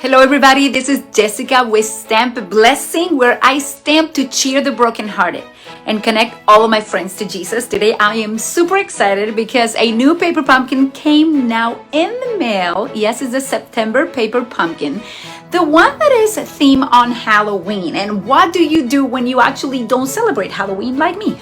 Hello everybody, this is Jessica with Stamp Blessing, where I stamp to cheer the brokenhearted and connect all of my friends to Jesus. Today I am super excited because a new paper pumpkin came now in the mail. Yes, it's a September paper pumpkin. The one that is a theme on Halloween. And what do you do when you actually don't celebrate Halloween like me?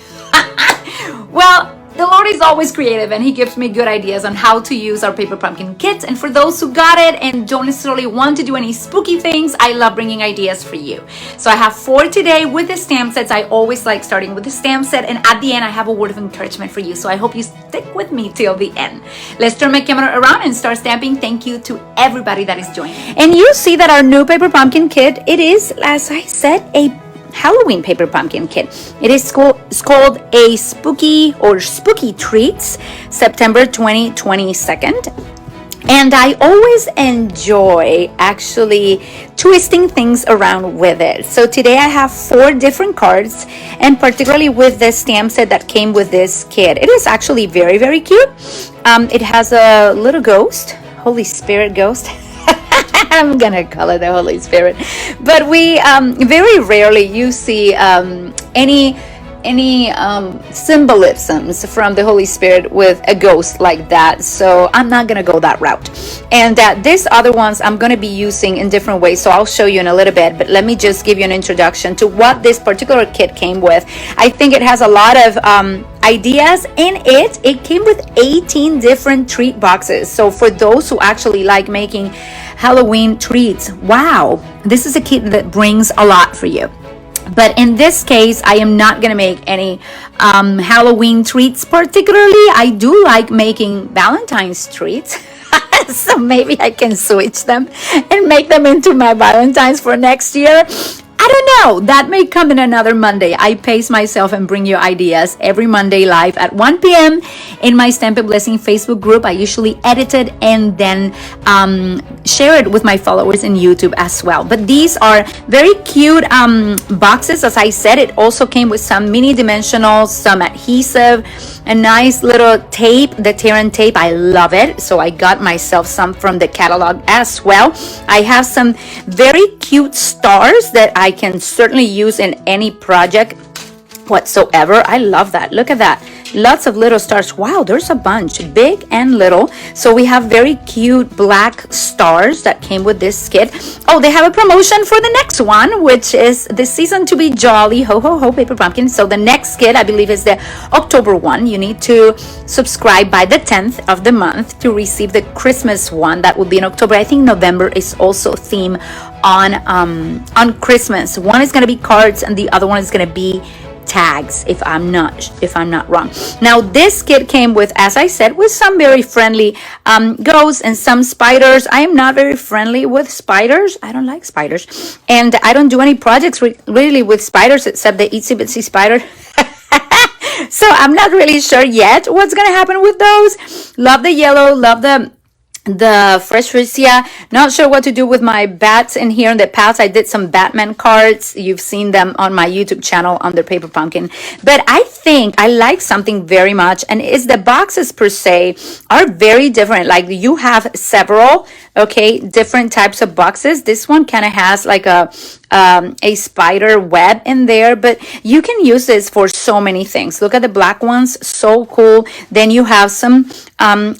Well, the Lord is always creative and He gives me good ideas on how to use our paper pumpkin kits. And for those who got it and don't necessarily want to do any spooky things, I love bringing ideas for you. So I have 4 today with the stamp sets. I always like starting with the stamp set, and at the end I have a word of encouragement for you. So I hope you stick with me till the end. Let's turn my camera around and start stamping. Thank you to everybody that is joining. And you see that our new paper pumpkin kit, it is, as I said, a Halloween paper pumpkin kit. It is called a Spooky Treats, September 2022. And I always enjoy actually twisting things around with it. So today I have 4 different cards, and particularly with the stamp set that came with this kit. It is actually very, very cute. It has a little ghost, Holy Spirit ghost. I'm gonna call it the Holy Spirit, but we very rarely you see any symbolisms from the Holy Spirit with a ghost like that, so I'm not gonna go that route. And these other ones I'm gonna be using in different ways, so I'll show you in a little bit, but let me just give you an introduction to what this particular kit came with. I think it has a lot of ideas in it. It came with 18 different treat boxes, so for those who actually like making Halloween treats, wow, this is a kit that brings a lot for you. But in this case, I am not gonna make any Halloween treats particularly. I do like making Valentine's treats. So maybe I can switch them and make them into my Valentine's for next year. I don't know, that may come in another Monday. I pace myself and bring you ideas every Monday live at 1 p.m. in my Stampin' Blessing Facebook group. I usually edit it and then share it with my followers in YouTube as well. But these are very cute boxes. As I said, it also came with some mini dimensionals, some adhesive, a nice little tape, the Terran tape. I love it. So I got myself some from the catalog as well. I have some very cute stars that I can certainly use in any project whatsoever. I love that. Look at that. Lots of little stars. Wow, there's a bunch, big and little. So we have very cute black stars that came with this kit. Oh, they have a promotion for the next one, which is the Season to Be Jolly Ho Ho Ho Paper Pumpkin. So the next kit, I believe, is the October one. You need to subscribe by the 10th of the month to receive the Christmas one. That will be in October. I think November is also theme on Christmas. One is going to be cards and the other one is going to be tags, if I'm not wrong. Now this kit came with, as I said, with some very friendly ghosts and some spiders. I am not very friendly with spiders. I don't like spiders, and I don't do any projects really with spiders except the itsy bitsy spider. So I'm not really sure yet what's gonna happen with those. Love the yellow, love the fresh Urrutia. Not sure what to do with my bats in here. In the past I did some Batman cards. You've seen them on my YouTube channel under Paper Pumpkin. But I think I like something very much, and is the boxes per se are very different. Like you have several different types of boxes. This one kind of has like a spider web in there, but you can use this for so many things. Look at the black ones, so cool. Then you have some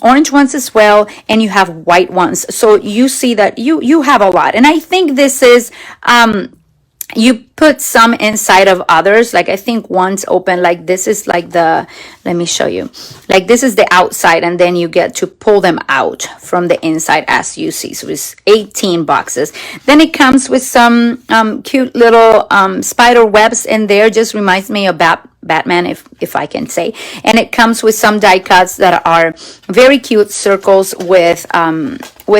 orange ones as well, and you have white ones. So you see that you have a lot. And I think this is you put some inside of others. Like I think one's open, like this is like the, let me show you, like this is the outside, and then you get to pull them out from the inside, as you see. So it's 18 boxes. Then it comes with some cute little spider webs in there. Just reminds me of Batman, if I can say. And it comes with some die cuts that are very cute circles with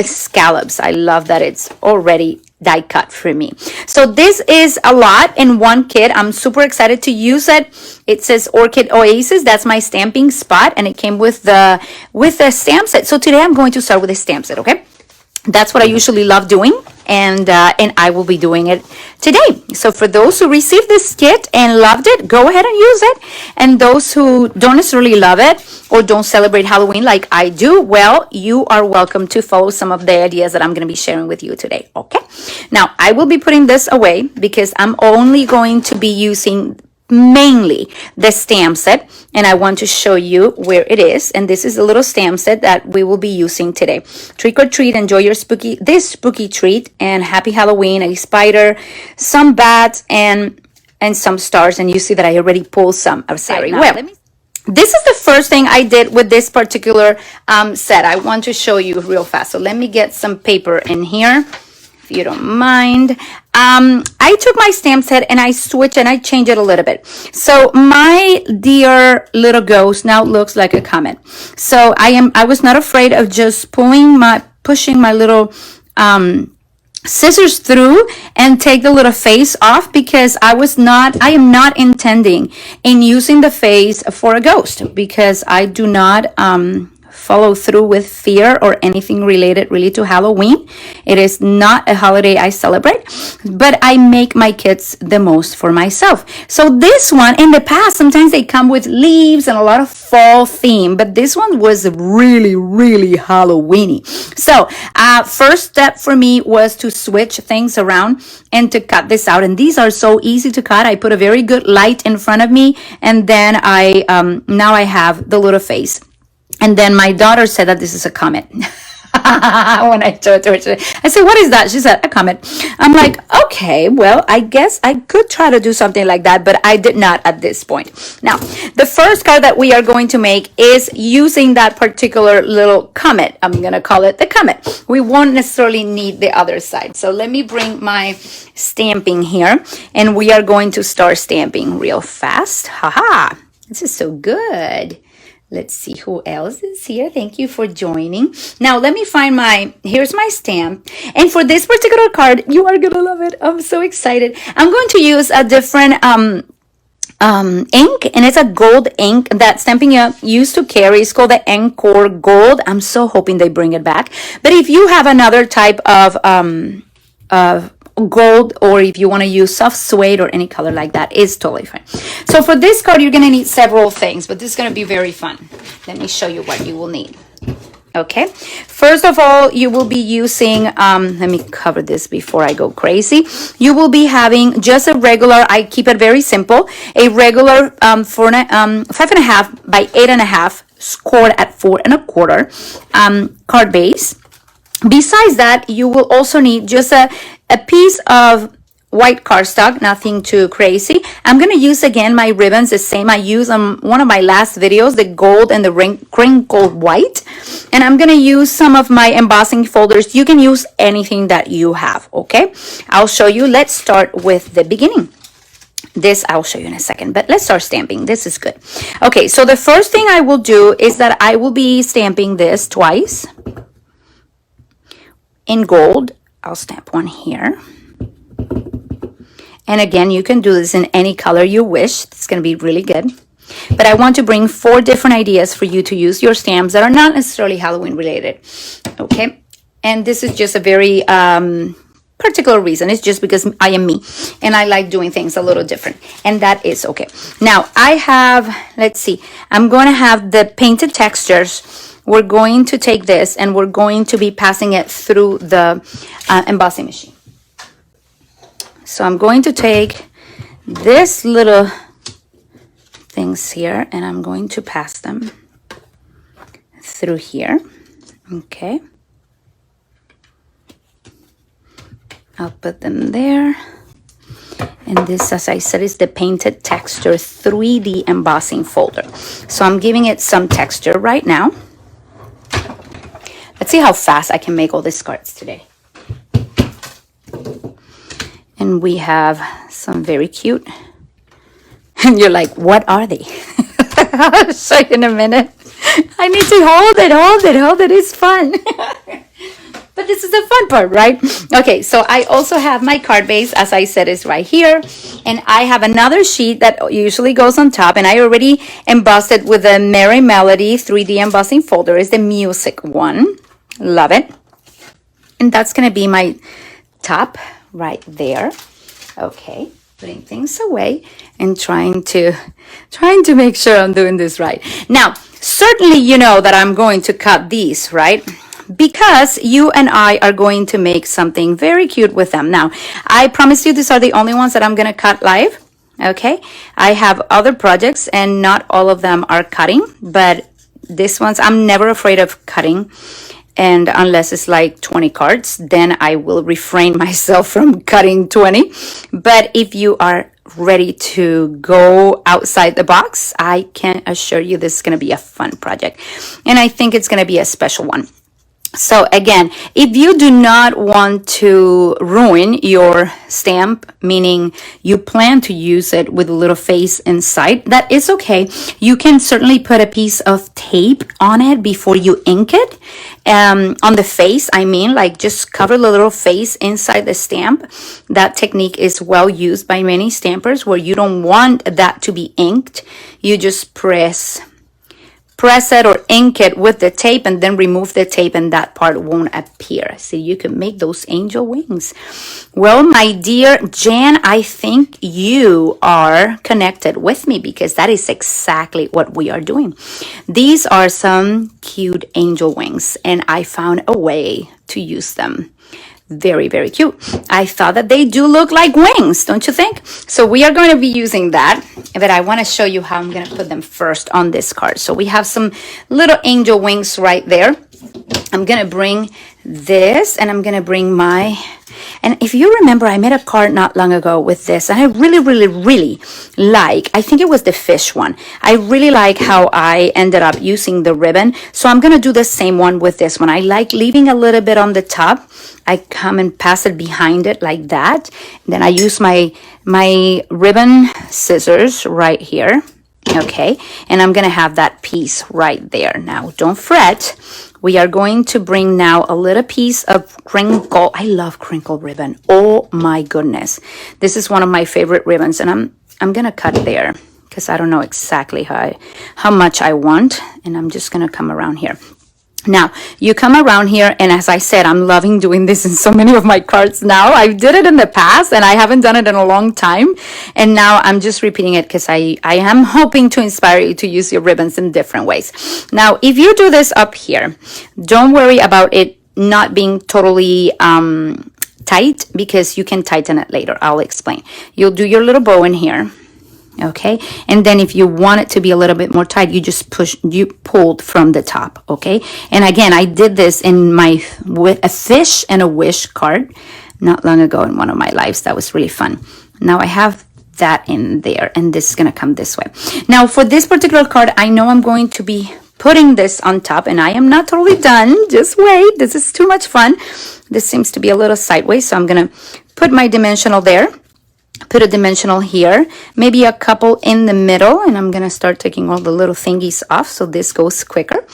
scallops. I love that it's already die cut for me. So this is a lot in one kit. I'm super excited to use it. It says Orchid Oasis. That's my stamping spot, and it came with the stamp set. So today I'm going to start with the stamp set, okay? That's what I usually love doing. and I will be doing it today. So for those who received this kit and loved it, go ahead and use it. And those who don't necessarily love it or don't celebrate Halloween like I do, well, you are welcome to follow some of the ideas that I'm going to be sharing with you today. Okay. Now I will be putting this away because I'm only going to be using mainly the stamp set, and I want to show you where it is. And this is a little stamp set that we will be using today. Trick or treat, enjoy your spooky treat, and happy Halloween. A spider, some bats, and some stars. And you see that I already pulled some aside. Well, this is the first thing I did with this particular set. I want to show you real fast. So let me get some paper in here, if you don't mind. I took my stamp set and I switched and I changed it a little bit. So my dear little ghost now looks like a comet. So I was not afraid of just pushing my little scissors through and take the little face off, because I am not intending in using the face for a ghost, because I do not follow through with fear or anything related really to Halloween. It is not a holiday I celebrate, but I make my kits the most for myself. So this one, in the past, sometimes they come with leaves and a lot of fall theme, but this one was really, really Halloweeny. So first step for me was to switch things around and to cut this out. And these are so easy to cut. I put a very good light in front of me, and then now I have the little face. And then my daughter said that this is a comet. When I showed her, I said, what is that? She said, a comet. I'm like, okay, well, I guess I could try to do something like that, but I did not at this point. Now, the first card that we are going to make is using that particular little comet. I'm going to call it the comet. We won't necessarily need the other side. So let me bring my stamping here, and we are going to start stamping real fast. Haha, this is so good. Let's see who else is here. Thank you for joining. Now, let me find here's my stamp. And for this particular card, you are going to love it. I'm so excited. I'm going to use a different ink, and it's a gold ink that Stampinn'Up used to carry. It's called the Encore Gold. I'm so hoping they bring it back. But if you have another type of gold, or if you want to use soft suede or any color like that, is totally fine. So for this card, you're going to need several things, but this is going to be very fun. Let me show you what you will need. Okay, first of all, you will be using let me cover this before I go crazy. You will be having just a regular, I keep it very simple, a regular 5.5 by 8.5 scored at 4 1/4 card base. Besides that, you will also need just a piece of white cardstock, nothing too crazy. I'm going to use again my ribbons, the same I used on one of my last videos, the gold and the crinkled white. And I'm going to use some of my embossing folders. You can use anything that you have, okay? I'll show you. Let's start with the beginning. This I'll show you in a second, but let's start stamping. This is good. Okay, so the first thing I will do is that I will be stamping this twice in gold. I'll stamp one here. And again, you can do this in any color you wish. It's going to be really good. But I want to bring 4 different ideas for you to use your stamps that are not necessarily Halloween related. Okay? And this is just a very particular reason. It's just because I am me. And I like doing things a little different. And that is okay. Now, I have, let's see. I'm going to have the painted textures. We're going to take this and we're going to be passing it through the embossing machine. So I'm going to take this little things here and I'm going to pass them through here. Okay. I'll put them there. And this, as I said, is the painted texture 3D embossing folder. So I'm giving it some texture right now. Let's see how fast I can make all these cards today. And we have some very cute. And you're like, what are they? I'll show you in a minute. I need to hold it. It's fun. But this is the fun part, right? Okay, so I also have my card base, as I said, is right here. And I have another sheet that usually goes on top. And I already embossed it with the Merry Melody 3D embossing folder. It's the music one. Love it. And that's going to be my top right there. Okay, putting things away and trying to make sure I'm doing this right. Now, certainly you know that I'm going to cut these, right? Because you and I are going to make something very cute with them. Now, I promise you these are the only ones that I'm going to cut live. Okay, I have other projects and not all of them are cutting, but this one's, I'm never afraid of cutting. And unless it's like 20 cards, then I will refrain myself from cutting 20. But if you are ready to go outside the box, I can assure you this is going to be a fun project. And I think it's going to be a special one. So again, if you do not want to ruin your stamp, meaning you plan to use it with a little face inside, that is okay. You can certainly put a piece of tape on it before you ink it. On the face, I mean, like just cover the little face inside the stamp. That technique is well used by many stampers where you don't want that to be inked. You just press it or ink it with the tape and then remove the tape and that part won't appear. So you can make those angel wings. Well, my dear Jan, I think you are connected with me because that is exactly what we are doing. These are some cute angel wings and I found a way to use them. Very, very cute. I thought that they do look like wings, don't you think? So we are going to be using that, but I want to show you how I'm going to put them first on this card. So we have some little angel wings right there. I'm going to bring this and I'm going to bring and if you remember, I made a card not long ago with this and I really like, I think it was the fish one. I really like how I ended up using the ribbon. So I'm going to do the same one with this one. I like leaving a little bit on the top. I come and pass it behind it like that. Then I use my ribbon scissors right here. Okay, and I'm gonna have that piece right there. Now, don't fret. We are going to bring now a little piece of crinkle. I love crinkle ribbon. Oh my goodness. This is one of my favorite ribbons, and I'm gonna cut there because I don't know exactly how much I want, and I'm just gonna come around here. Now, you come around here, and as I said, I'm loving doing this in so many of my cards now. I did it in the past, and I haven't done it in a long time. And now I'm just repeating it because I am hoping to inspire you to use your ribbons in different ways. Now, if you do this up here, don't worry about it not being totally tight because you can tighten it later. I'll explain. You'll do your little bow in here. Okay, and then if you want it to be a little bit more tight, you pulled from the top. Okay, and again, I did this in a fish and a wish card not long ago in one of my lives. That was really fun. Now I have that in there, and this is gonna come this way. Now for this particular card, I know I'm going to be putting this on top, and I am not totally done. Just wait, this is too much fun. This seems to be a little sideways, so I'm gonna put my dimensional there. Put a dimensional here, maybe a couple in the middle, and I'm gonna start taking all the little thingies off so this goes quicker.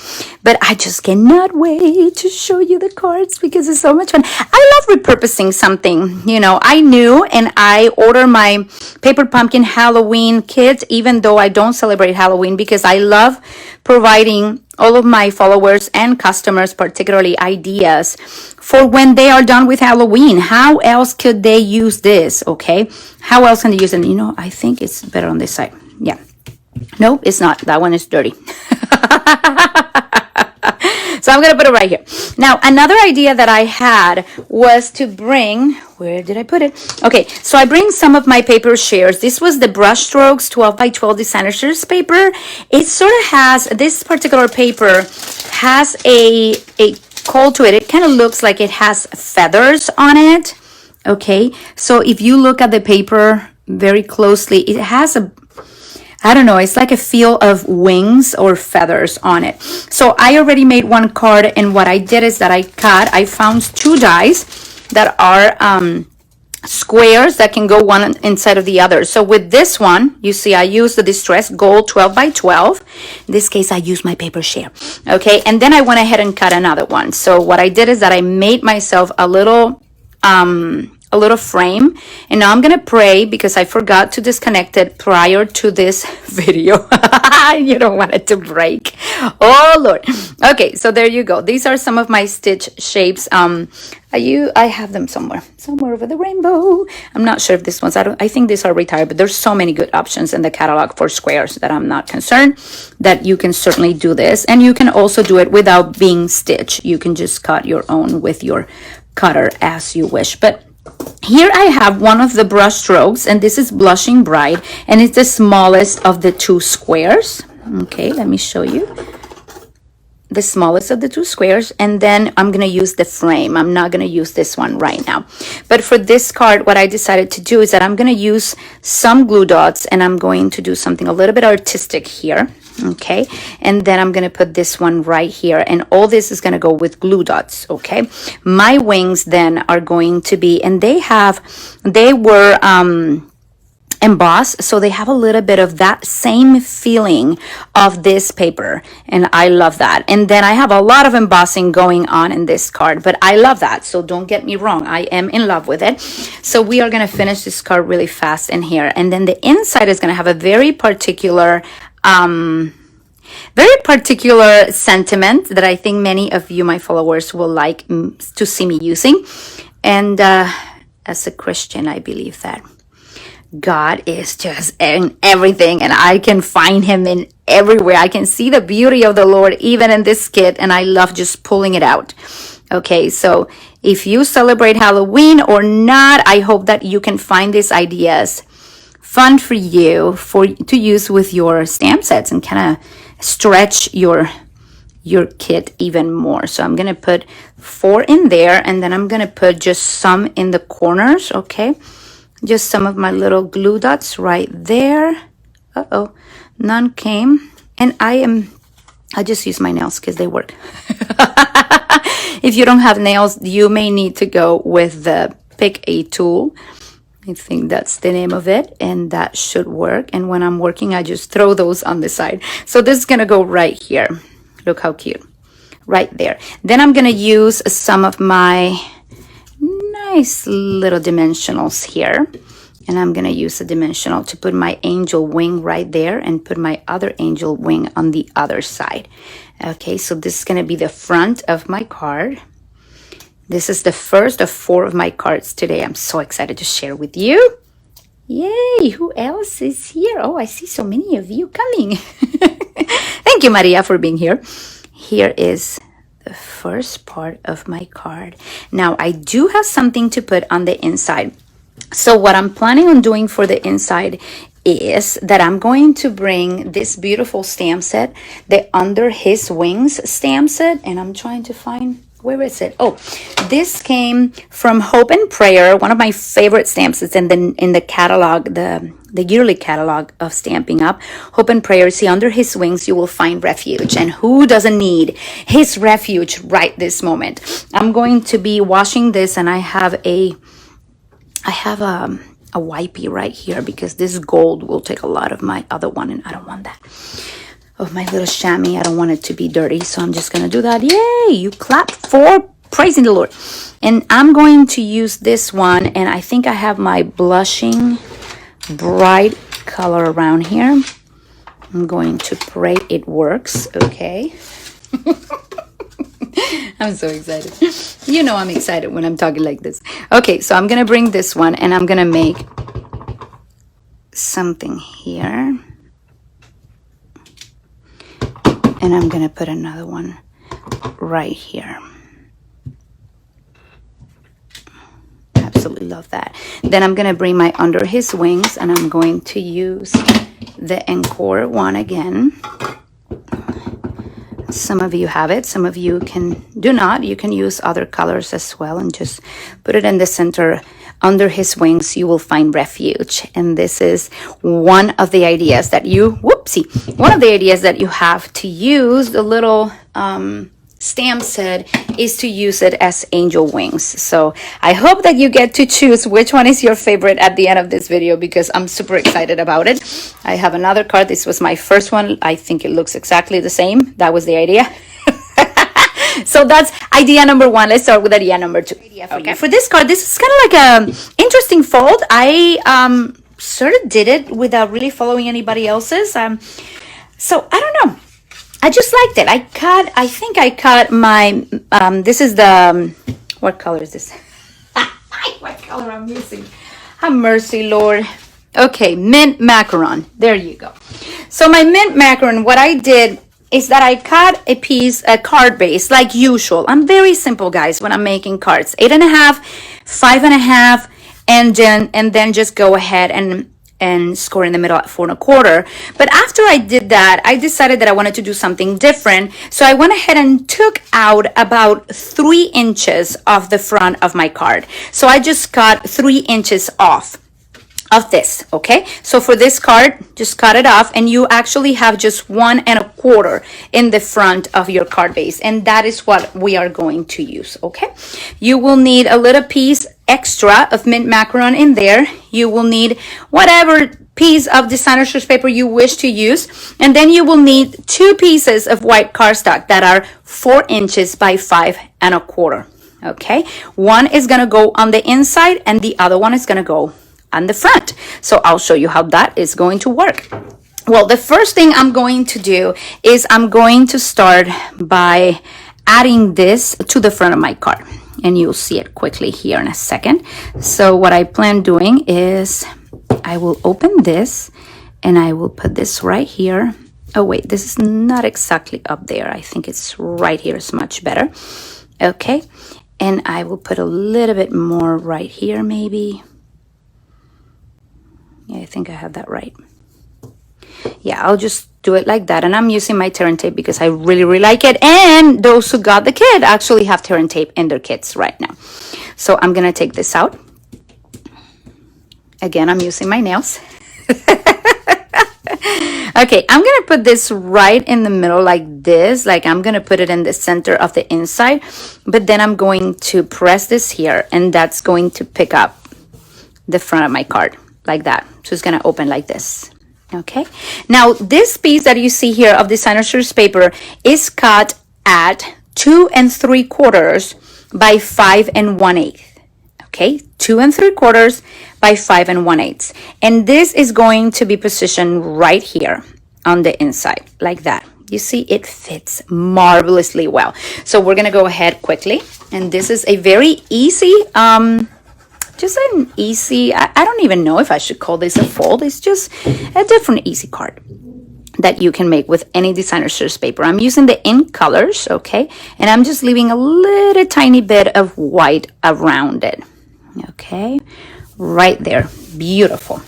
But I just cannot wait to show you the cards because it's so much fun. I love repurposing something. You know, I knew, and I order my Paper Pumpkin Halloween kit even though I don't celebrate Halloween because I love providing all of my followers and customers, particularly ideas for when they are done with Halloween. How else could they use this? Okay, how else can they use it? You know, I think it's better on this side. Yeah, no, it's not. That one is dirty. So I'm gonna put it right here. Now, another idea that I had was to bring, where did I put it? Okay, so I bring some of my paper shares. This was the Brushstrokes 12 by 12 designer shares paper. It sort of has, this particular paper has a call to it. It kind of looks like it has feathers on it. Okay, so if you look at the paper very closely, it has I don't know, it's like a feel of wings or feathers on it. So I already made one card, and what I did is that I found two dies that are squares that can go one inside of the other. So with this one, you see I use the Distress Gold 12 by 12. In this case, I use my paper share. Okay, and then I went ahead and cut another one. So what I did is that I made myself a little a little frame. And now I'm gonna pray because I forgot to disconnect it prior to this video. You don't want it to break. Oh Lord. Okay, so there you go. These are some of my stitch shapes. I have them somewhere over the rainbow. I'm not sure if this one's, I think these are retired, but there's so many good options in the catalog for squares that I'm not concerned that you can certainly do this. And you can also do it without being stitched. You can just cut your own with your cutter as you wish. But here I have one of the brush strokes, and this is Blushing Bride, and it's the smallest of the two squares. Okay, let me show you the smallest of the two squares, and then I'm going to use the frame. I'm not going to use this one right now. But for this card, what I decided to do is that I'm going to use some glue dots, and I'm going to do something a little bit artistic here. Okay, and then I'm going to put this one right here, and all this is going to go with glue dots. Okay, my wings then are going to be, and they were embossed, so they have a little bit of that same feeling of this paper, and I love that. And then I have a lot of embossing going on in this card, but I love that, so don't get me wrong, I am in love with it. So we are going to finish this card really fast in here, and then the inside is going to have a very particular sentiment that I think many of you, my followers, will like to see me using. And as a Christian, I believe that God is just in everything, and I can find him in everywhere. I can see the beauty of the Lord even in this kit, and I love just pulling it out. Okay, so if you celebrate Halloween or not, I hope that you can find these ideas fun for you to use with your stamp sets and kind of stretch your kit even more. So I'm going to put 4 in there, and then I'm going to put just some in the corners. Okay, just some of my little glue dots right there. None came, and I just use my nails because they work. If you don't have nails, you may need to go with the Pick a Tool. I think that's the name of it, and that should work. And when I'm working, I just throw those on the side. So this is going to go right here. Look how cute. Right there. Then I'm going to use some of my nice little dimensionals here. And I'm going to use a dimensional to put my angel wing right there and put my other angel wing on the other side. Okay, so this is going to be the front of my card. This is the first of 4 of my cards today. I'm so excited to share with you. Yay! Who else is here? Oh, I see so many of you coming. Thank you, Maria, for being here. Here is the first part of my card. Now, I do have something to put on the inside. So what I'm planning on doing for the inside is that I'm going to bring this beautiful stamp set, the Under His Wings stamp set, and I'm trying to find... where is it? Oh, this came from Hope and Prayer, one of my favorite stamps. It's in the catalog, the yearly catalog of Stampin' Up. Hope and Prayer. See, under his wings you will find refuge, and who doesn't need his refuge right this moment? I'm going to be washing this, and I have a wipey right here because this gold will take a lot of my other one, and I don't want that. Of my little chamois, I don't want it to be dirty, so I'm just gonna do that. Yay! You clap for praising the Lord. And I'm going to use this one, and I think I have my Blushing Bride color around here. I'm going to pray it works. Okay. I'm so excited. You know I'm excited when I'm talking like this. Okay, so I'm gonna bring this one, and I'm gonna make something here. And I'm going to put another one right here. Absolutely love that. Then I'm going to bring my Under His Wings, and I'm going to use the Encore one again. Some of you have it. Some of you do not. You can use other colors as well and just put it in the center. Under His Wings, you will find refuge. And this is one of the ideas that one of the ideas that you have to use the little stamp set is to use it as angel wings. So I hope that you get to choose which one is your favorite at the end of this video, because I'm super excited about it. I have another card. This was my first one. I think it looks exactly the same. That was the idea. So that's idea number one. Let's start with idea number two. Okay. For this card, this is kind of like a interesting fold. I sort of did it without really following anybody else's. So I don't know. I just liked it. I think I cut my, this is the, what color is this? What color I'm using? Have mercy, Lord. Okay, mint macaron. There you go. So my mint macaron, what I did is that I cut a card base like usual. I'm very simple, guys, when I'm making cards. 8.5, 5.5, and then just go ahead and score in the middle at 4.25. But after I did that, I decided that I wanted to do something different. So I went ahead and took out about 3 inches of the front of my card. So I just cut 3 inches off of this. Okay, so for this card, just cut it off, and you actually have just 1.25 in the front of your card base, and that is what we are going to use. Okay, you will need a little piece extra of mint macaron in there. You will need whatever piece of designer stretch paper you wish to use, and then you will need 2 pieces of white cardstock that are 4 inches by 5.25. Okay, one is going to go on the inside and the other one is going to go on the front. So I'll show you how that is going to work. Well, the first thing I'm going to do is I'm going to start by adding this to the front of my card, and you'll see it quickly here in a second. So what I plan doing is I will open this and I will put this right here. Oh wait, this is not exactly up there. I think it's right here is much better. Okay, and I will put a little bit more right here maybe. Yeah, I think I have that right. Yeah, I'll just do it like that. And I'm using my tear and tape because I really, really like it. And those who got the kit actually have tear and tape in their kits right now. So I'm going to take this out. Again, I'm using my nails. Okay, I'm going to put this right in the middle like this. Like I'm going to put it in the center of the inside. But then I'm going to press this here, and that's going to pick up the front of my card. Like that. So it's going to open like this. Okay. Now this piece that you see here of designer stretch paper is cut at 2 3/4 by 5 1/8. Okay. 2 3/4 by 5 1/8. And this is going to be positioned right here on the inside like that. You see, it fits marvelously well. So we're going to go ahead quickly. And this is a very easy, just an easy, I don't even know if I should call this a fold. It's just a different easy card that you can make with any designer stretch paper. I'm using the ink colors, okay? And I'm just leaving a little tiny bit of white around it, okay? Right there, beautiful.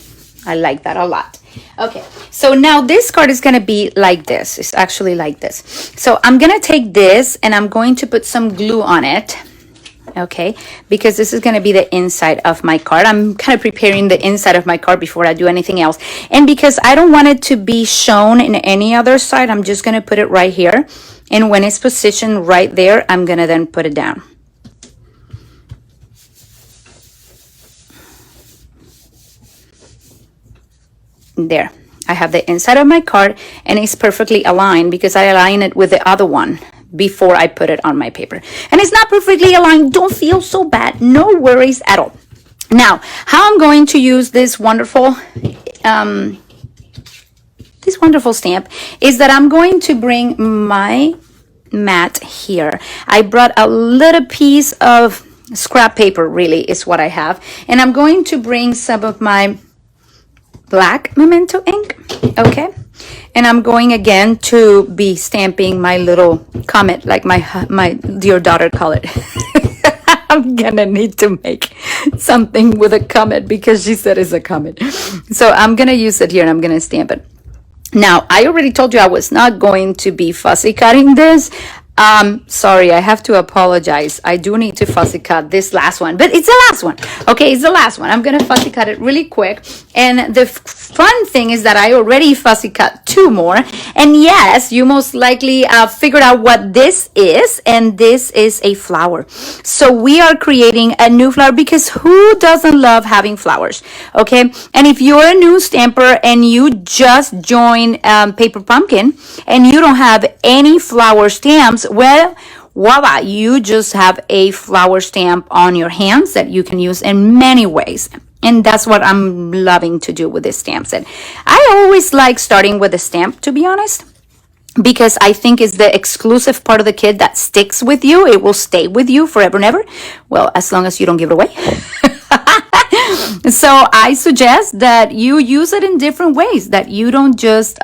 I like that a lot. Okay, so now this card is gonna be like this. It's actually like this. So I'm gonna take this and I'm going to put some glue on it. Okay, because this is going to be the inside of my card. I'm kind of preparing the inside of my card before I do anything else. And because I don't want it to be shown in any other side, I'm just going to put it right here. And when it's positioned right there, I'm going to then put it down. There. I have the inside of my card and it's perfectly aligned because I align it with the other one before I put it on my paper. And it's not perfectly aligned. Don't feel so bad. No worries at all. Now, how I'm going to use this wonderful stamp is that I'm going to bring my mat here. I brought a little piece of scrap paper, really, is what I have. And I'm going to bring some of my black memento ink, okay? And I'm going again to be stamping my little comet, like my dear daughter call it. I'm gonna need to make something with a comet because she said it's a comet. So I'm gonna use it here and I'm gonna stamp it. Now, I already told you I was not going to be fussy cutting this. Sorry, I have to apologize. I do need to fussy cut this last one, but it's the last one. Okay, it's the last one. I'm going to fussy cut it really quick. And the fun thing is that I already fussy cut 2 more. And yes, you most likely figured out what this is. And this is a flower. So we are creating a new flower because who doesn't love having flowers? Okay, and if you're a new stamper and you just joined Paper Pumpkin and you don't have any flower stamps, well, voila, you just have a flower stamp on your hands that you can use in many ways. And that's what I'm loving to do with this stamp set. I always like starting with a stamp, to be honest, because I think it's the exclusive part of the kit that sticks with you. It will stay with you forever and ever. Well, as long as you don't give it away. So I suggest that you use it in different ways, that you don't just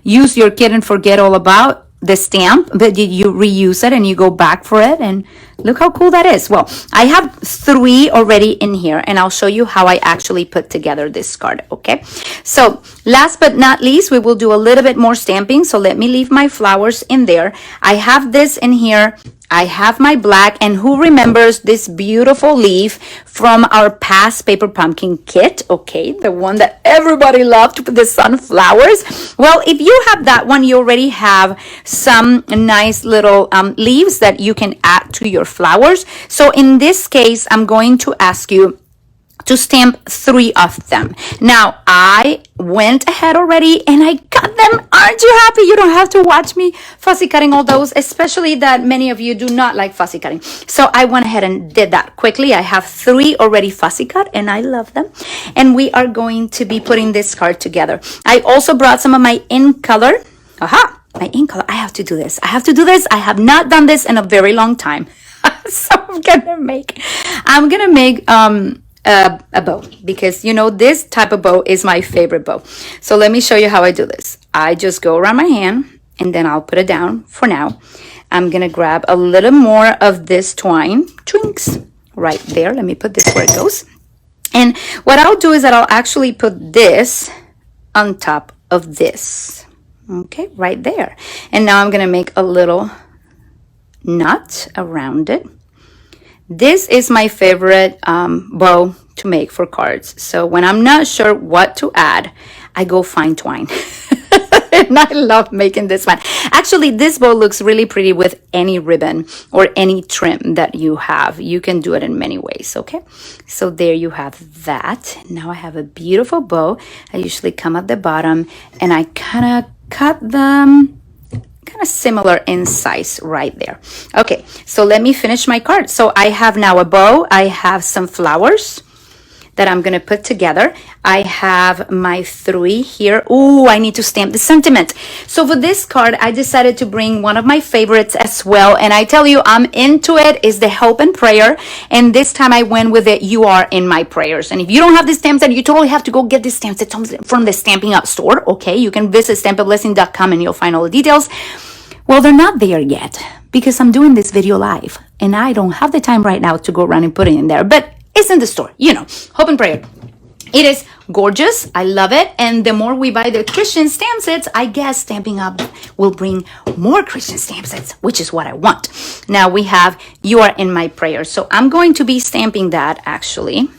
use your kit and forget all about the stamp, but you reuse it and you go back for it. And look how cool that is. Well, I have 3 already in here, and I'll show you how I actually put together this card. Okay, so last but not least, we will do a little bit more stamping. So let me leave my flowers in there. I have this in here. I have my black, and who remembers this beautiful leaf from our past paper pumpkin kit? Okay, the one that everybody loved with the sunflowers. Well, if you have that one, you already have some nice little leaves that you can add to your flowers. So in this case, I'm going to ask you to stamp 3 of them. Now, I went ahead already and I cut them. Aren't you happy? You don't have to watch me fussy cutting all those, especially that many of you do not like fussy cutting. So I went ahead and did that quickly. I have 3 already fussy cut and I love them. And we are going to be putting this card together. I also brought some of my in color. Aha, my in color. I have to do this. I have to do this. I have not done this in a very long time. So I'm gonna make a bow, because you know this type of bow is my favorite bow. So let me show you how I do this. I just go around my hand and then I'll put it down for now. I'm gonna grab a little more of this twine, twinks, right there. Let me put this where it goes. And what I'll do is that I'll actually put this on top of this. Okay, right there. And now I'm gonna make a little knot around it. This is my favorite bow to make for cards. So when I'm not sure what to add, I go find twine. And I love making this one. Actually, this bow looks really pretty with any ribbon or any trim that you have. You can do it in many ways, okay? So there you have that. Now I have a beautiful bow. I usually come at the bottom and I kind of cut them kind of similar in size right there. Okay, so let me finish my card. So I have now a bow. I have some flowers that I'm gonna put together. I have my 3 here. Ooh, I need to stamp the sentiment. So for this card, I decided to bring one of my favorites as well. And I tell you, I'm into it, is the Hope and Prayer. And this time I went with it, You Are in My Prayers. And if you don't have this stamp set, you totally have to go get this stamp set from the Stampinn'Up store, okay? You can visit stampablessing.com and you'll find all the details. Well, they're not there yet because I'm doing this video live and I don't have the time right now to go around and put it in there, but it's in the store, you know, Hope and Prayer. It is gorgeous. I love it. And the more we buy the Christian stamp sets, I guess Stampinn'Up will bring more Christian stamp sets, which is what I want. Now we have You Are in My Prayers. So I'm going to be stamping that actually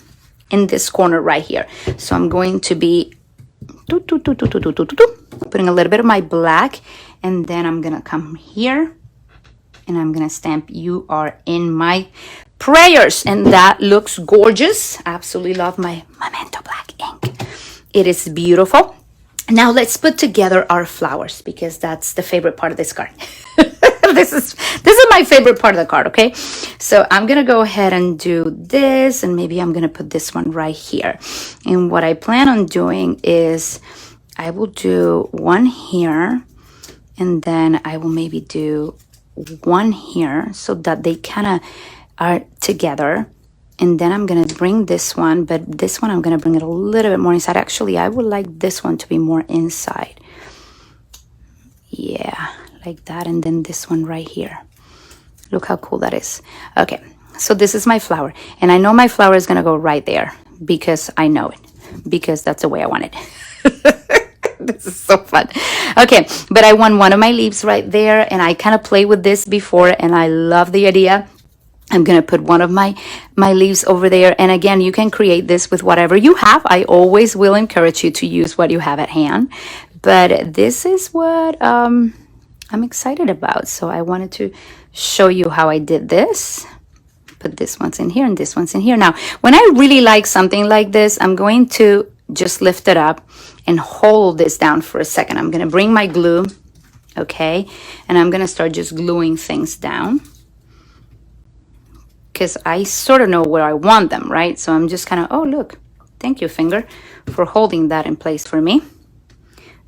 in this corner right here. So I'm going to be putting a little bit of my black, and then I'm going to come here and I'm going to stamp You Are in My Prayers. And that looks gorgeous. Absolutely love my Memento black ink. It is beautiful. Now let's put together our flowers because that's the favorite part of this card. This is my favorite part of the card, okay? So I'm gonna go ahead and do this, and maybe I'm gonna put this one right here. And what I plan on doing is I will do one here, and then I will maybe do one here so that they kind of are together. And then I'm gonna bring this one, but this one I'm gonna bring it a little bit more inside. Actually, I would like this one to be more inside. Yeah, like that. And then this one right here. Look how cool that is. Okay, so this is my flower. And I know my flower is gonna go right there because I know it, because that's the way I want it. This is so fun. Okay, but I want one of my leaves right there, and I kind of played with this before and I love the idea. I'm gonna put one of my leaves over there. And again, you can create this with whatever you have. I always will encourage you to use what you have at hand. But this is what I'm excited about. So I wanted to show you how I did this. Put this one's in here and this one's in here. Now, when I really like something like this, I'm going to just lift it up and hold this down for a second. I'm gonna bring my glue, okay? And I'm gonna start just gluing things down. because I sort of know where I want them, right? So I'm just kind of, oh, look, thank you, finger, for holding that in place for me.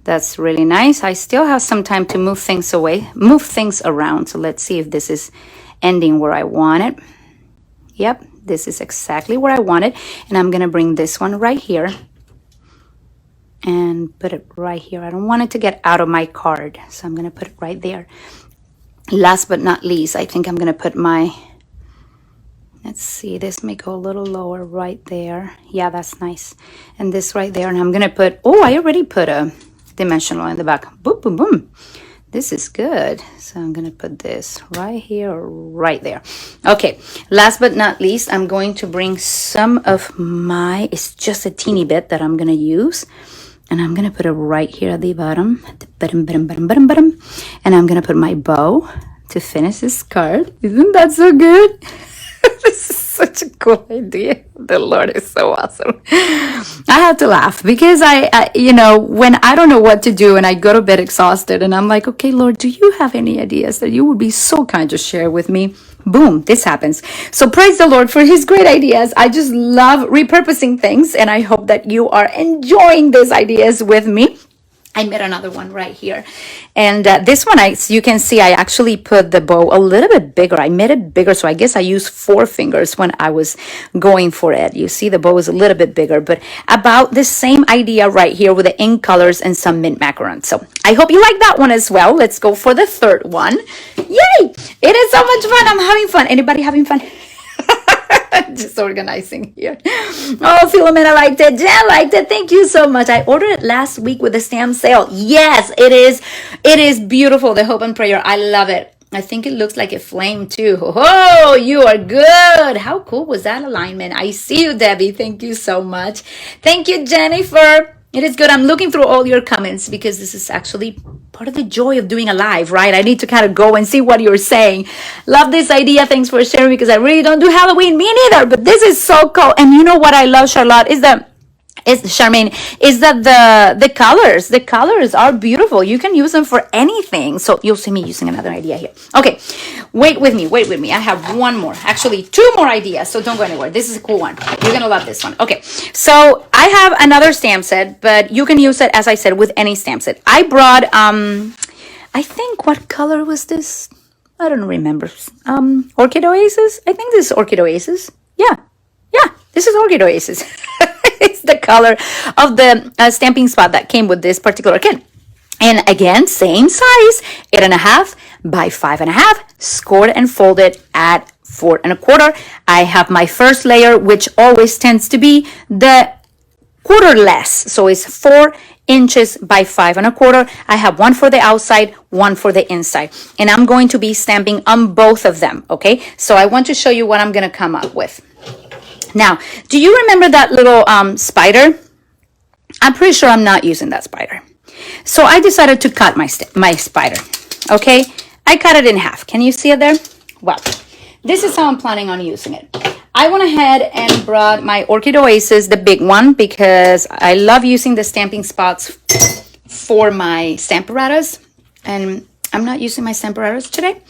That's really nice. I still have some time to move things around. So let's see if this is ending where I want it. Yep, this is exactly where I want it. And I'm gonna bring this one right here and put it right here. I don't want it to get out of my card, so I'm gonna put it right there. Last but not least, I think I'm gonna put my, let's see, this may go a little lower right there. Yeah, that's nice. And this right there, and I'm gonna put, oh, I already put a dimensional in the back. Boom, boom, boom. This is good. So I'm gonna put this right here or right there. Okay, last but not least, I'm going to bring some of my, it's just a teeny bit that I'm gonna use. And I'm gonna put it right here at the bottom, and I'm gonna put my bow to finish this card. Isn't that so good? This is such a cool idea. The Lord is so awesome. I have to laugh because I, you know, when I don't know what to do and I go to bed exhausted and I'm like, okay, Lord, do you have any ideas that you would be so kind to share with me? Boom, this happens. So praise the Lord for his great ideas. I just love repurposing things, and I hope that you are enjoying these ideas with me. I made another one right here. And this one, you can see I actually put the bow a little bit bigger. I made it bigger, so I guess I used 4 fingers when I was going for it. You see the bow is a little bit bigger, but about the same idea right here with the ink colors and some mint macarons. So I hope you like that one as well. Let's go for the third one. Yay! It is so much fun. I'm having fun. Anybody having fun? Just organizing here. Oh, Philomena liked it. Jen liked it. Thank you so much. I ordered it last week with the stamp sale. Yes, it is. It is beautiful. The hope and prayer. I love it. I think it looks like a flame too. Oh, you are good. How cool was that alignment? I see you, Debbie. Thank you so much. Thank you, Jennifer. It is good. I'm looking through all your comments because this is actually part of the joy of doing a live, right? I need to kind of go and see what you're saying. Love this idea. Thanks for sharing because I really don't do Halloween. Me neither, but this is so cool. And you know what I love, Charlotte, is that Charmaine, is that the colors are beautiful. You can use them for anything. So you'll see me using another idea here. Okay, wait with me. I have one more, actually 2 more ideas. So don't go anywhere. This is a cool one. You're gonna love this one. Okay, so I have another stamp set, but you can use it, as I said, with any stamp set. I brought, I think, what color was this? I don't remember. Orchid Oasis? I think this is Orchid Oasis. Yeah, this is Orchid Oasis. It's the color of the stamping spot that came with this particular kit. And again, same size, 8.5 by 5.5, scored and folded at 4 1/4. I have my first layer, which always tends to be the quarter less. So it's 4 inches by 5 1/4. I have one for the outside, one for the inside. And I'm going to be stamping on both of them, okay? So I want to show you what I'm going to come up with. Now, do you remember that little spider? I'm pretty sure I'm not using that spider. So I decided to cut my spider, okay? I cut it in half. Can you see it there? Well, this is how I'm planning on using it. I went ahead and brought my Orchid Oasis, the big one, because I love using the stamping spots for my stamp apparatus. And I'm not using my stamp apparatus today.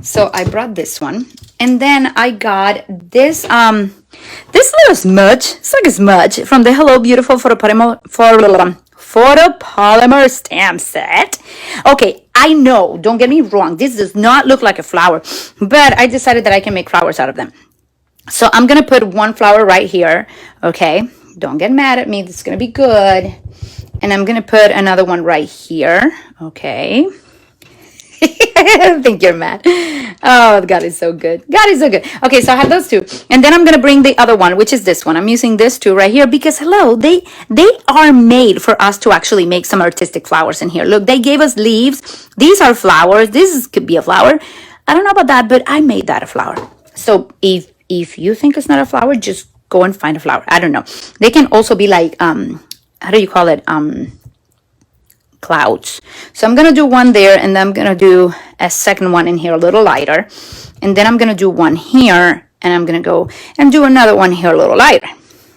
So I brought this one. And then I got this this little smudge. It's like a smudge from the Hello Beautiful photopolymer stamp set. Okay, I know, don't get me wrong, this does not look like a flower, but I decided that I can make flowers out of them. So I'm gonna put one flower right here, okay? Don't get mad at me, this is gonna be good. And I'm gonna put another one right here, okay? I think you're mad. Oh, God is so good. God is so good. Okay, so I have those 2. And then I'm going to bring the other one, which is this one. I'm using this 2 right here because, hello, they are made for us to actually make some artistic flowers in here. Look, they gave us leaves. These are flowers. Could be a flower. I don't know about that, but I made that a flower. So if you think it's not a flower, just go and find a flower. I don't know. They can also be like, how do you call it? Clouds. So I'm gonna do one there, and then I'm gonna do a second one in here a little lighter, and then I'm gonna do one here, and I'm gonna go and do another one here a little lighter.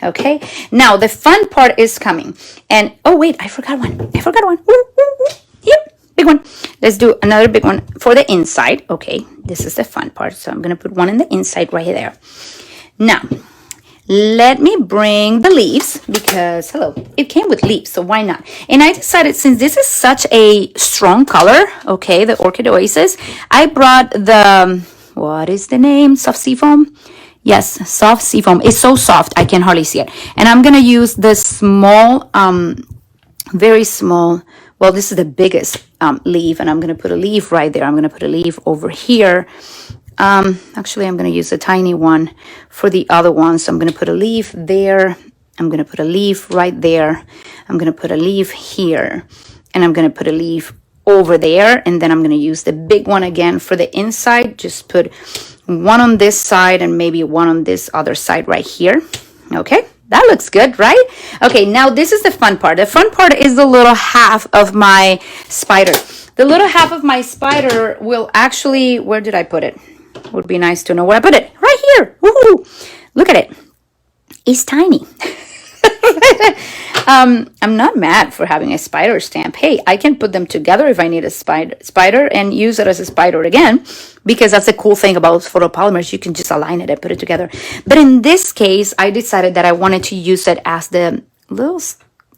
Okay, now the fun part is coming. And oh wait, I forgot one. Yep, big one. Let's do another big one for the inside. Okay, this is the fun part. So I'm gonna put one in the inside right there. Now, let me bring the leaves because, hello, it came with leaves, so why not? And I decided, since this is such a strong color, okay, the Orchid Oasis, I brought the, what is the name? Soft Seafoam? Yes, soft seafoam. It's so soft, I can hardly see it. And I'm going to use the small, very small, well, this is the biggest leaf, and I'm going to put a leaf right there. I'm going to put a leaf over here. Actually, I'm going to use a tiny one for the other one. So I'm going to put a leaf there. I'm going to put a leaf right there. I'm going to put a leaf here. And I'm going to put a leaf over there. And then I'm going to use the big one again for the inside. Just put one on this side and maybe one on this other side right here. Okay, that looks good, right? Okay, now this is the fun part. The fun part is the little half of my spider. The little half of my spider will actually, where did I put it? Would be nice to know where I put it. Right here. Woohoo! Look at it. It's tiny. I'm not mad for having a spider stamp. Hey, I can put them together if I need a spider and use it as a spider again, because that's a cool thing about photopolymers. You can just align it and put it together. But in this case, I decided that I wanted to use it as the little,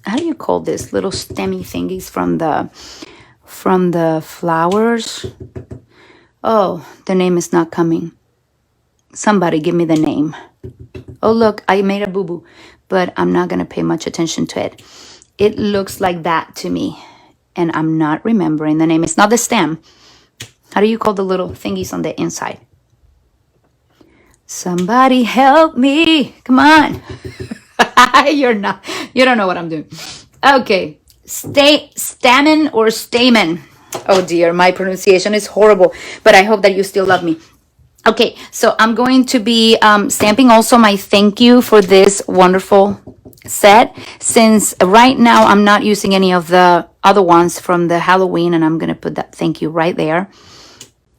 how do you call this? Little stemmy thingies from the flowers. Oh, the name is not coming. Somebody give me the name. Oh, look, I made a boo-boo, but I'm not going to pay much attention to it. It looks like that to me, and I'm not remembering the name. It's not the stem. How do you call the little thingies on the inside? Somebody help me. Come on. You don't know what I'm doing. Okay. Stamen or stamen. Oh dear, my pronunciation is horrible, but I hope that you still love me. Okay, so I'm going to be stamping also my thank you for this wonderful set, since right now I'm not using any of the other ones from the Halloween, and I'm going to put that thank you right there.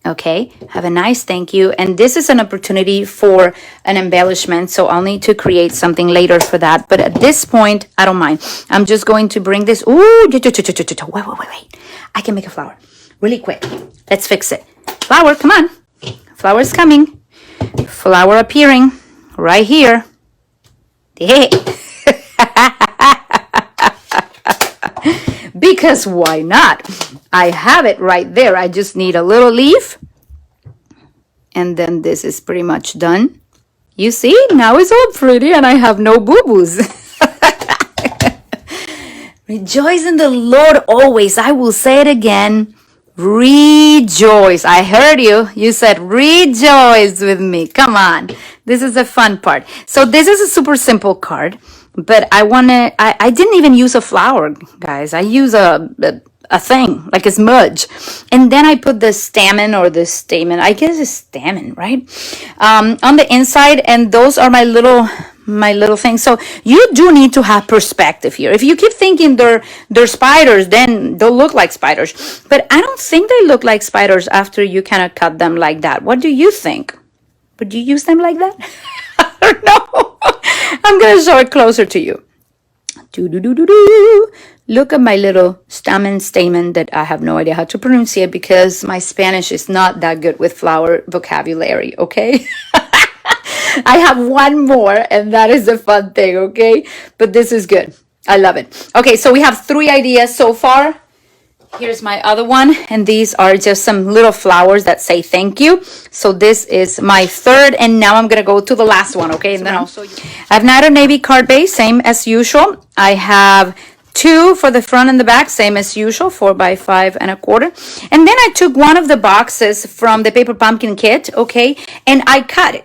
Okay, have a nice thank you. And this is an opportunity for an embellishment, so I'll need to create something later for that. But at this point, I don't mind. I'm just going to bring this. Ooh, wait. I can make a flower really quick. Let's fix it. Flower, come on. Flower is coming. Flower appearing right here. Hey. Because why not? I have it right there. I just need a little leaf. And then this is pretty much done. You see, now it's all pretty and I have no boo-boos. Rejoice in the Lord always. I will say it again. Rejoice. I heard you. You said rejoice with me. Come on. This is the fun part. So this is a super simple card. But I didn't even use a flower, guys. I use a thing, like a smudge. And then I put the stamen or the stamen, I guess it's stamen, right? On the inside, and those are my little things. So you do need to have perspective here. If you keep thinking they're spiders, then they'll look like spiders. But I don't think they look like spiders after you kind of cut them like that. What do you think? Would you use them like that? I don't know. I'm going to show it closer to you. Look at my little stamen that I have no idea how to pronounce it because my Spanish is not that good with flower vocabulary, okay? I have one more, and that is the fun thing, okay? But this is good. I love it. Okay, so we have 3 ideas so far. Here's my other one, and these are just some little flowers that say thank you. So this is my 3rd, and now I'm gonna go to the last one, okay? And then I'll show you. I have Night and Navy card base, same as usual. I have 2 for the front and the back, same as usual, 4 by 5 1/4. And then I took one of the boxes from the Paper Pumpkin kit, okay? And I cut it.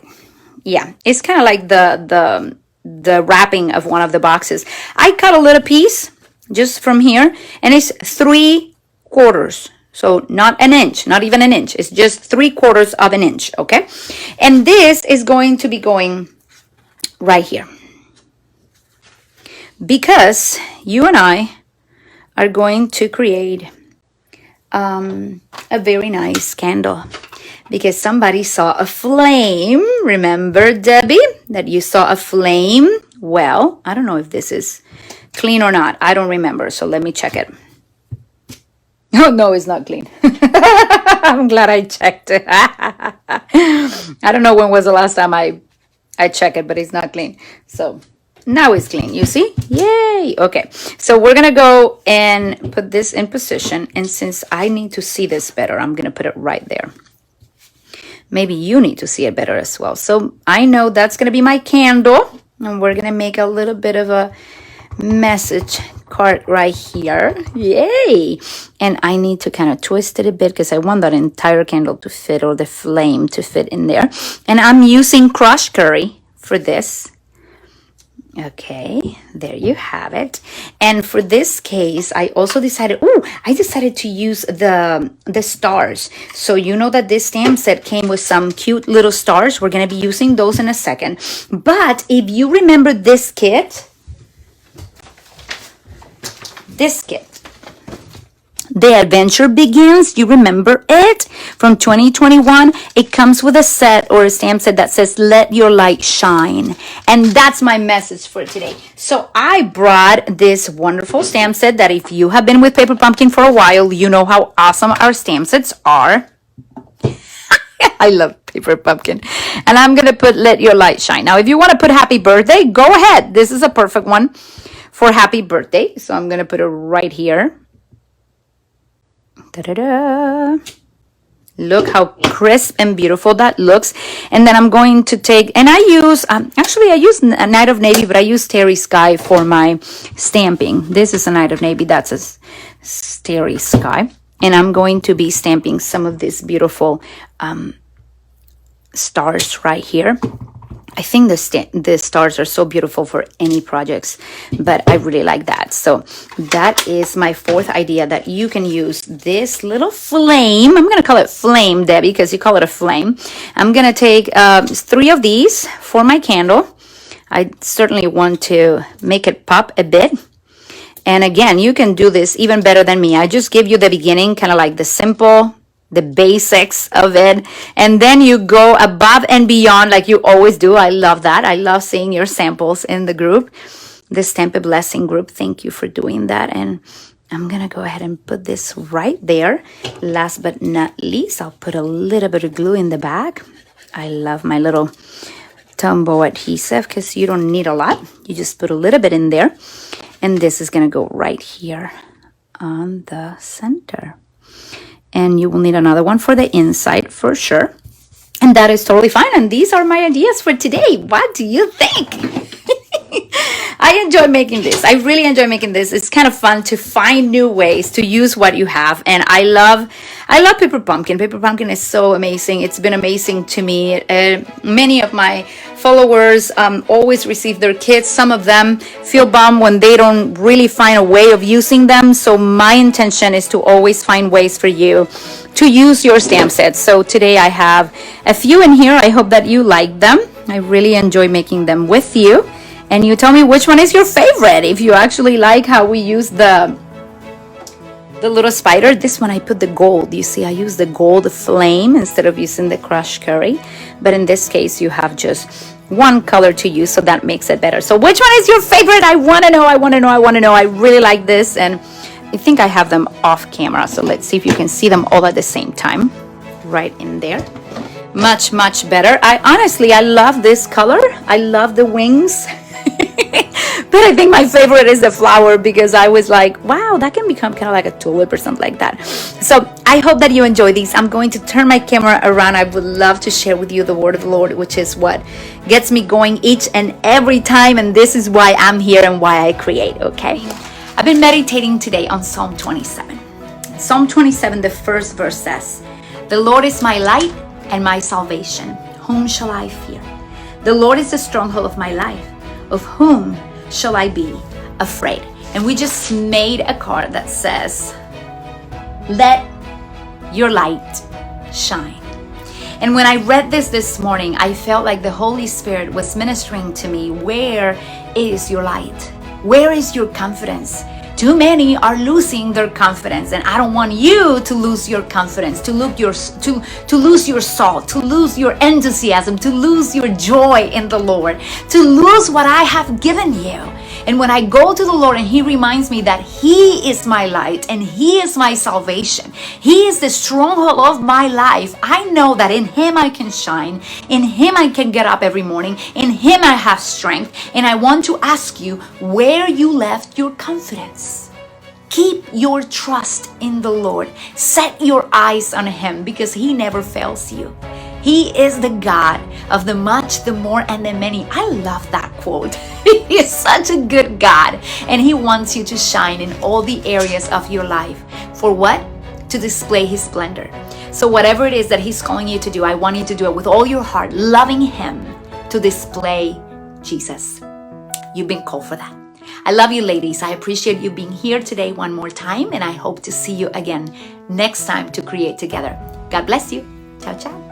Yeah, it's kind of like the wrapping of one of the boxes. I cut a little piece just from here, and it's 3/4. So not an inch, not even an inch. It's just 3/4 of an inch, okay? And this is going to be going right here. Because you and I are going to create a very nice candle. Because somebody saw a flame. Remember, Debbie, that you saw a flame? Well, I don't know if this is clean or not. I don't remember, so let me check it. Oh, no, it's not clean. I'm glad I checked it. I don't know when was the last time I checked it, but it's not clean. So now it's clean, you see? Yay! Okay, so we're gonna go and put this in position. And since I need to see this better, I'm gonna put it right there. Maybe you need to see it better as well. So I know that's gonna be my candle. And we're gonna make a little bit of a message card right here. Yay! And I need to kind of twist it a bit because I want that entire candle to fit, or the flame to fit in there. And I'm using crushed curry for this. Okay, there you have it. And for this case, I also decided, I decided to use the stars. So you know that this stamp set came with some cute little stars. We're going to be using those in a second. But if you remember this kit, The Adventure Begins, you remember it from 2021? It comes with a set, or a stamp set, that says let your light shine. And that's my message for today. So I brought this wonderful stamp set that, if you have been with Paper Pumpkin for a while, you know how awesome our stamp sets are. I love Paper Pumpkin. And I'm going to put let your light shine. Now, if you want to put happy birthday, go ahead. This is a perfect one for happy birthday. So I'm going to put it right here. Da-da-da. Look how crisp and beautiful that looks. And then I'm going to take, and I use, actually I use a Night of Navy, but I use Starry Sky for my stamping. This is a Night of Navy, that's a Starry Sky. And I'm going to be stamping some of these beautiful stars right here. I think the stars are so beautiful for any projects, but I really like that. So that is my fourth idea, that you can use this little flame. I'm going to call it flame, Debbie, because you call it a flame. I'm going to take 3 of these for my candle. I certainly want to make it pop a bit. And again, you can do this even better than me. I just give you the beginning, kind of like the basics of it, and then you go above and beyond like you always do. I love that. I love seeing your samples in the group, the Stamp a Blessing group. Thank you for doing that. And I'm gonna go ahead and put this right there. Last but not least, I'll put a little bit of glue in the back. I love my little Tombow adhesive because you don't need a lot. You just put a little bit in there, and this is gonna go right here on the center. And you will need another one for the inside for sure. And that is totally fine. And these are my ideas for today. What do you think? I enjoy making this. I really enjoy making this. It's kind of fun to find new ways to use what you have. And I love Paper Pumpkin. Paper Pumpkin is so amazing. It's been amazing to me. Many of my followers always receive their kits. Some of them feel bummed when they don't really find a way of using them. So my intention is to always find ways for you to use your stamp sets. So today I have a few in here. I hope that you like them. I really enjoy making them with you. And you tell me which one is your favorite. If you actually like how we use the little spider. This one I put the gold. You see, I use the gold flame instead of using the crushed curry. But in this case, you have just one color to use, so that makes it better. So which one is your favorite? I want to know. I really like this. And I think I have them off camera. So let's see if you can see them all at the same time. Right in there. Much, much better. I love this color. I love the wings. But I think my favorite is the flower, because I was like, wow, that can become kind of like a tulip or something like that. So I hope that you enjoy these. I'm going to turn my camera around. I would love to share with you the word of the Lord, which is what gets me going each and every time. And this is why I'm here and why I create, okay? I've been meditating today on Psalm 27. Psalm 27, the first verse says, "The Lord is my light and my salvation. Whom shall I fear? The Lord is the stronghold of my life. Of whom shall I be afraid?" And we just made a card that says, "Let your light shine." And when I read this morning, I felt like the Holy Spirit was ministering to me. Where is your light? Where is your confidence Too many are losing their confidence, and I don't want you to lose your confidence, to lose your salt, to lose your enthusiasm, to lose your joy in the Lord, to lose what I have given you. And when I go to the Lord and He reminds me that He is my light and He is my salvation, He is the stronghold of my life, I know that in Him I can shine, in Him I can get up every morning, in Him I have strength. And I want to ask you where you left your confidence. Keep your trust in the Lord. Set your eyes on Him, because He never fails you. He is the God of the much, the more, and the many. I love that quote. He is such a good God, and He wants you to shine in all the areas of your life. For what? To display His splendor. So whatever it is that He's calling you to do, I want you to do it with all your heart, loving Him, to display Jesus. You've been called for that. I love you, ladies. I appreciate you being here today one more time, and I hope to see you again next time to create together. God bless you. Ciao, ciao.